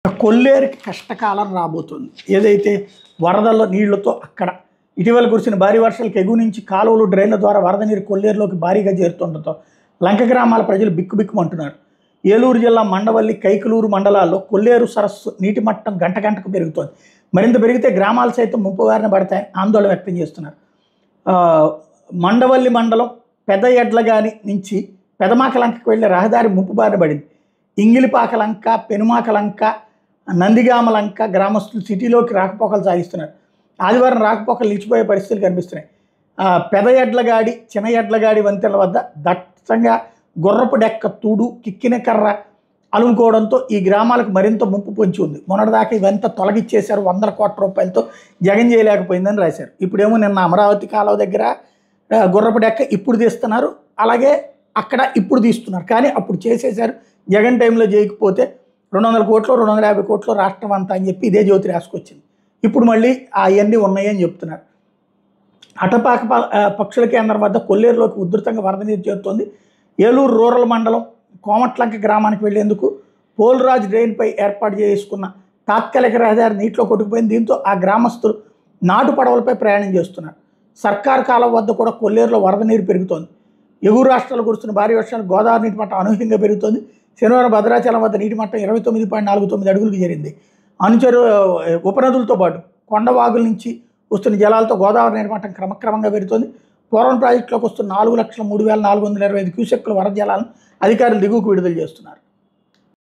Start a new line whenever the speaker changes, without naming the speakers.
కొల్లేరుకి కష్టకాలం రాబోతుంది. ఏదైతే వరదల్లో నీళ్లతో అక్కడ ఇటీవల కురిసిన భారీ వర్షాలకు ఎగువ నుంచి కాలువలు డ్రైన్ల ద్వారా వరద నీరు కొల్లేరులోకి భారీగా చేరుతుండటంతో లంక గ్రామాల ప్రజలు బిక్కుబిక్కుమంటున్నారు. ఏలూరు జిల్లా మండవల్లి, కైకలూరు మండలాల్లో కొల్లేరు సరస్సు నీటి మట్టం గంట గంటకు పెరుగుతోంది. మరింత పెరిగితే గ్రామాలు సైతం ముంపు బారిన పడతాయని ఆందోళన వ్యక్తం చేస్తున్నారు. మండవల్లి మండలం పెద్ద ఎడ్లగాని నుంచి పెదమాకలంకకు వెళ్లే రహదారి ముంపు బారిన పడింది. ఇంగిలిపాకలంక, పెనుమాకలంక, నందిగామలంక గ్రామస్తులు సిటీలోకి రాకపోకలు సాగిస్తున్నారు. ఆదివారం రాకపోకలు నిలిచిపోయే పరిస్థితులు కనిపిస్తున్నాయి. పెద ఎడ్లగాడి, చిన్న ఎడ్లగాడి వంతెనల వద్ద దట్టంగా గుర్రపు డెక్క తూడు, కిక్కిన కర్ర అలుముకోవడంతో ఈ గ్రామాలకు మరింత ముప్పు పొంచి ఉంది. మొన్నటిదాకా ఇవంతా తొలగిచ్చేశారు, 100 కోట్ల రూపాయలతో జగన్ చేయలేకపోయిందని రాశారు. ఇప్పుడేమో నిన్న అమరావతి కాలువ దగ్గర గుర్రపు డెక్క ఇప్పుడు తీస్తున్నారు, అలాగే అక్కడ ఇప్పుడు తీస్తున్నారు. కానీ అప్పుడు చేసేశారు, జగన్ టైంలో చేయకపోతే 200 కోట్లు 250 కోట్లు రాష్ట్రం అంతా అని చెప్పి ఇదే జ్యోతి రాసుకొచ్చింది. ఇప్పుడు మళ్ళీ అవన్నీ ఉన్నాయని చెప్తున్నారు. అటపాక పక్షుల కేంద్రం వద్ద కొల్లేరులోకి ఉధృతంగా వరద నీరు చేరుతోంది. ఏలూరు రూరల్ మండలం కోమట్లంక గ్రామానికి వెళ్లేందుకు పోల్రాజ్ డ్రైన్పై ఏర్పాటు చేసుకున్న తాత్కాలిక రహదారి నీటిలో కొట్టుకుపోయింది. దీంతో ఆ గ్రామస్తులు నాటు పడవలపై ప్రయాణం చేస్తున్నారు. సర్కారు కాలం వద్ద కూడా కొల్లేరులో వరద నీరు పెరుగుతోంది. ఎగువ రాష్ట్రాలు కురుస్తున్న భారీ వర్షాలు గోదావరి నీటి మట్టం అనూహ్యంగా పెరుగుతోంది. శనివారం భద్రాచలం వద్ద నీటి మట్టం 29.49 అడుగులకు చేరింది. అనుచరు ఉపనదులతో పాటు కొండవాగుల నుంచి వస్తున్న జలాలతో గోదావరి నీటి మట్టం క్రమక్రమంగా పెరుగుతోంది. పోలవరం ప్రాజెక్టులోకి వస్తున్న 4,03,425 క్యూసెక్కుల వరద జలాలను అధికారులు దిగువకు విడుదల చేస్తున్నారు.